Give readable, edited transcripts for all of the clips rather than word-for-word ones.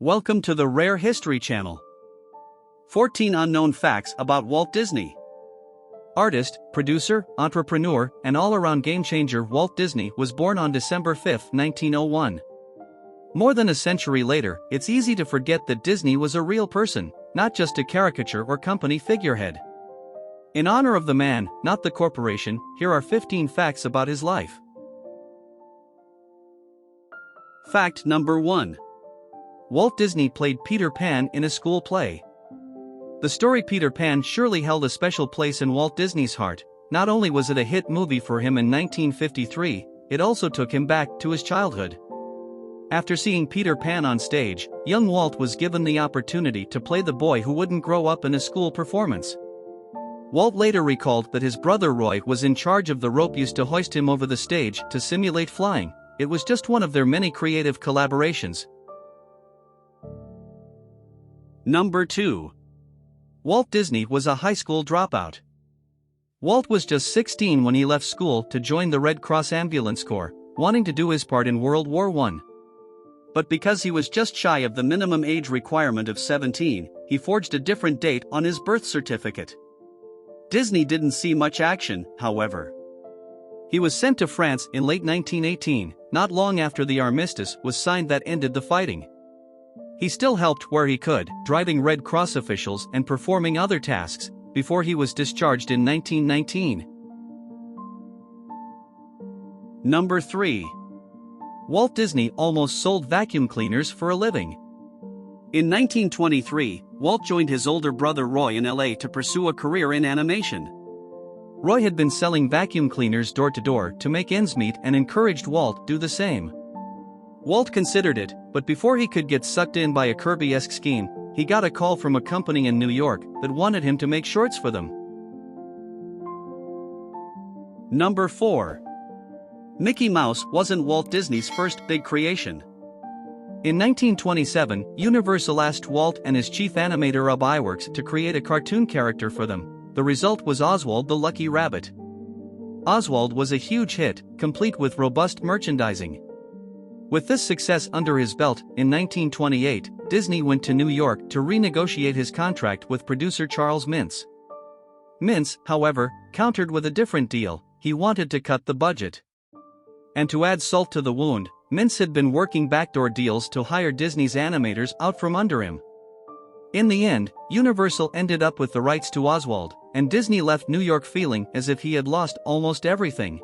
Welcome to the Rare History Channel. 14 Unknown Facts About Walt Disney. Artist, producer, entrepreneur, and all-around game-changer Walt Disney was born on December 5, 1901. More than a century later, it's easy to forget that Disney was a real person, not just a caricature or company figurehead. In honor of the man, not the corporation, here are 15 facts about his life. Fact number 1. Walt Disney played Peter Pan in a school play. The story Peter Pan surely held a special place in Walt Disney's heart. Not only was it a hit movie for him in 1953, it also took him back to his childhood. After seeing Peter Pan on stage, young Walt was given the opportunity to play the boy who wouldn't grow up in a school performance. Walt later recalled that his brother Roy was in charge of the rope used to hoist him over the stage to simulate flying. It was just one of their many creative collaborations. Number 2. Walt Disney was a high school dropout. Walt was just 16 when he left school to join the Red Cross Ambulance Corps, wanting to do his part in World War I. But because he was just shy of the minimum age requirement of 17, he forged a different date on his birth certificate. Disney didn't see much action, however. He was sent to France in late 1918, not long after the armistice was signed that ended the fighting. He still helped where he could, driving Red Cross officials and performing other tasks, before he was discharged in 1919. Number 3. Walt Disney almost sold vacuum cleaners for a living. In 1923, Walt joined his older brother Roy in LA to pursue a career in animation. Roy had been selling vacuum cleaners door to door to make ends meet and encouraged Walt to do the same. Walt considered it, but before he could get sucked in by a Kirby-esque scheme, he got a call from a company in New York that wanted him to make shorts for them. Number 4. Mickey Mouse wasn't Walt Disney's first big creation. In 1927, Universal asked Walt and his chief animator Ub Iwerks to create a cartoon character for them. The result was Oswald the Lucky Rabbit. Oswald was a huge hit, complete with robust merchandising. With this success under his belt, in 1928, Disney went to New York to renegotiate his contract with producer Charles Mintz. Mintz, however, countered with a different deal. He wanted to cut the budget. And to add salt to the wound, Mintz had been working backdoor deals to hire Disney's animators out from under him. In the end, Universal ended up with the rights to Oswald, and Disney left New York feeling as if he had lost almost everything.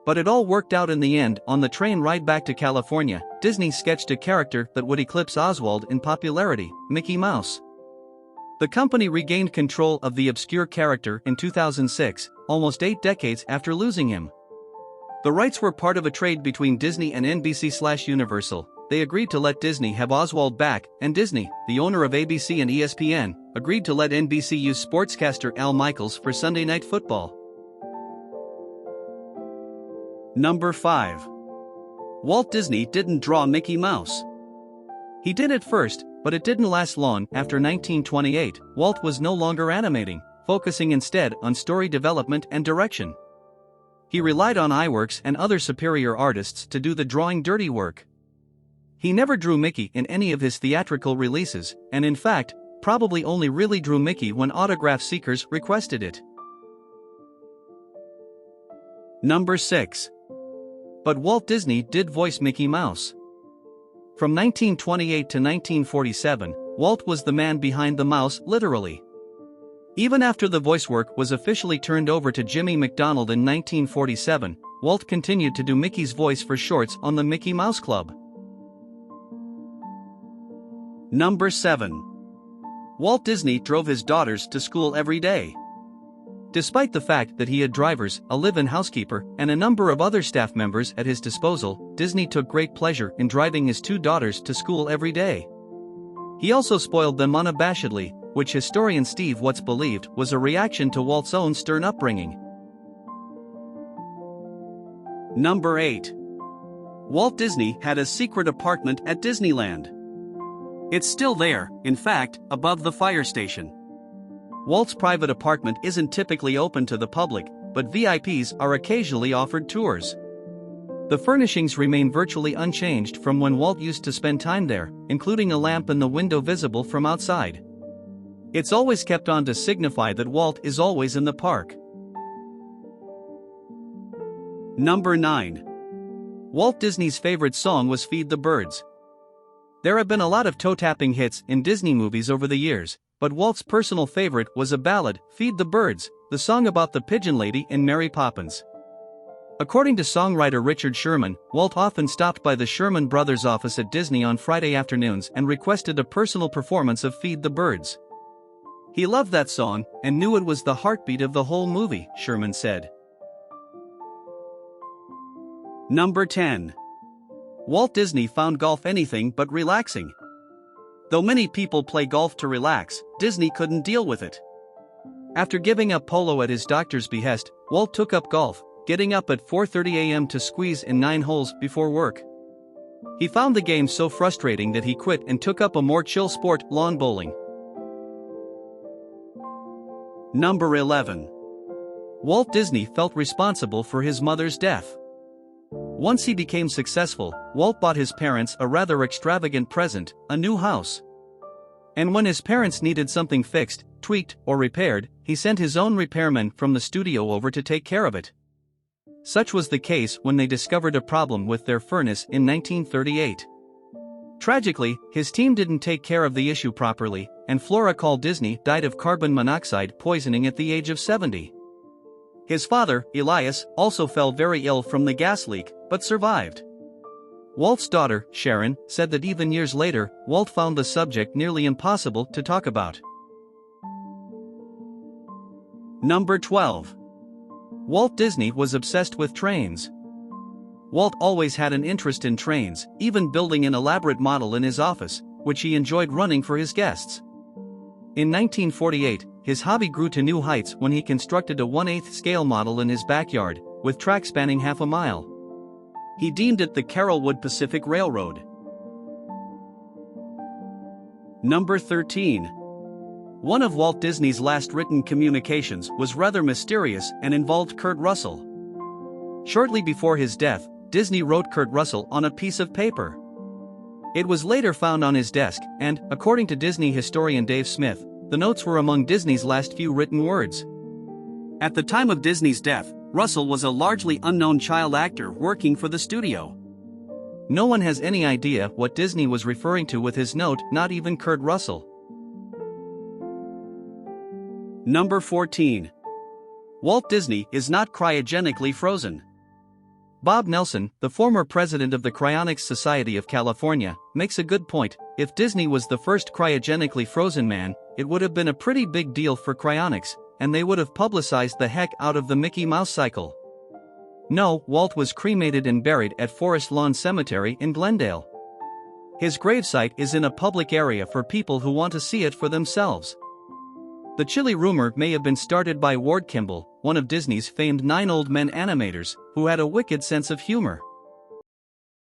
But it all worked out in the end. On the train ride back to California, Disney sketched a character that would eclipse Oswald in popularity, Mickey Mouse. The company regained control of the obscure character in 2006, almost 8 decades after losing him. The rights were part of a trade between Disney and NBC/Universal. They agreed to let Disney have Oswald back, and Disney, the owner of ABC and ESPN, agreed to let NBC use sportscaster Al Michaels for Sunday Night Football. Number 5. Walt Disney didn't draw Mickey Mouse. He did at first, but it didn't last long. After 1928, Walt was no longer animating, focusing instead on story development and direction. He relied on Iwerks and other superior artists to do the drawing dirty work. He never drew Mickey in any of his theatrical releases, and in fact, probably only really drew Mickey when autograph seekers requested it. Number 6. But Walt Disney did voice Mickey Mouse. From 1928 to 1947, Walt was the man behind the mouse, literally. Even after the voice work was officially turned over to Jimmy McDonald in 1947, Walt continued to do Mickey's voice for shorts on the Mickey Mouse Club. Number 7. Walt Disney drove his daughters to school every day. Despite the fact that he had drivers, a live-in housekeeper, and a number of other staff members at his disposal, Disney took great pleasure in driving his 2 daughters to school every day. He also spoiled them unabashedly, which historian Steve Watts believed was a reaction to Walt's own stern upbringing. Number 8. Walt Disney had a secret apartment at Disneyland. It's still there, in fact, above the fire station. Walt's private apartment isn't typically open to the public, but VIPs are occasionally offered tours. The furnishings remain virtually unchanged from when Walt used to spend time there, including a lamp in the window visible from outside. It's always kept on to signify that Walt is always in the park. Number 9. Walt Disney's favorite song was Feed the Birds. There have been a lot of toe-tapping hits in Disney movies over the years, but Walt's personal favorite was a ballad, Feed the Birds, the song about the pigeon lady in Mary Poppins. According to songwriter Richard Sherman, Walt often stopped by the Sherman Brothers office at Disney on Friday afternoons and requested a personal performance of Feed the Birds. He loved that song and knew it was the heartbeat of the whole movie, Sherman said. Number 10. Walt Disney found golf anything but relaxing. Though many people play golf to relax, Disney couldn't deal with it. After giving up polo at his doctor's behest, Walt took up golf, getting up at 4:30 a.m. to squeeze in 9 holes before work. He found the game so frustrating that he quit and took up a more chill sport, lawn bowling. Number 11. Walt Disney felt responsible for his mother's death. Once he became successful, Walt bought his parents a rather extravagant present, a new house. And when his parents needed something fixed, tweaked, or repaired, he sent his own repairman from the studio over to take care of it. Such was the case when they discovered a problem with their furnace in 1938. Tragically, his team didn't take care of the issue properly, and Flora Call Disney died of carbon monoxide poisoning at the age of 70. His father, Elias, also fell very ill from the gas leak, but survived. Walt's daughter, Sharon, said that even years later, Walt found the subject nearly impossible to talk about. Number 12. Walt Disney was obsessed with trains. Walt always had an interest in trains, even building an elaborate model in his office, which he enjoyed running for his guests. In 1948, his hobby grew to new heights when he constructed a 1/8 scale model in his backyard, with track spanning half a mile. He deemed it the Carrollwood Pacific Railroad. Number 13. One of Walt Disney's last written communications was rather mysterious and involved Kurt Russell. Shortly before his death, Disney wrote Kurt Russell on a piece of paper. It was later found on his desk, and, according to Disney historian Dave Smith, the notes were among Disney's last few written words. At the time of Disney's death, Russell was a largely unknown child actor working for the studio. No one has any idea what Disney was referring to with his note, not even Kurt Russell. Number 14. Walt Disney is not cryogenically frozen. Bob Nelson, the former president of the Cryonics Society of California, makes a good point. If Disney was the first cryogenically frozen man, it would have been a pretty big deal for cryonics, and they would have publicized the heck out of the Mickey Mouse cycle. No, Walt was cremated and buried at Forest Lawn Cemetery in Glendale. His gravesite is in a public area for people who want to see it for themselves. The chilly rumor may have been started by Ward Kimball, one of Disney's famed 9 old men animators, who had a wicked sense of humor.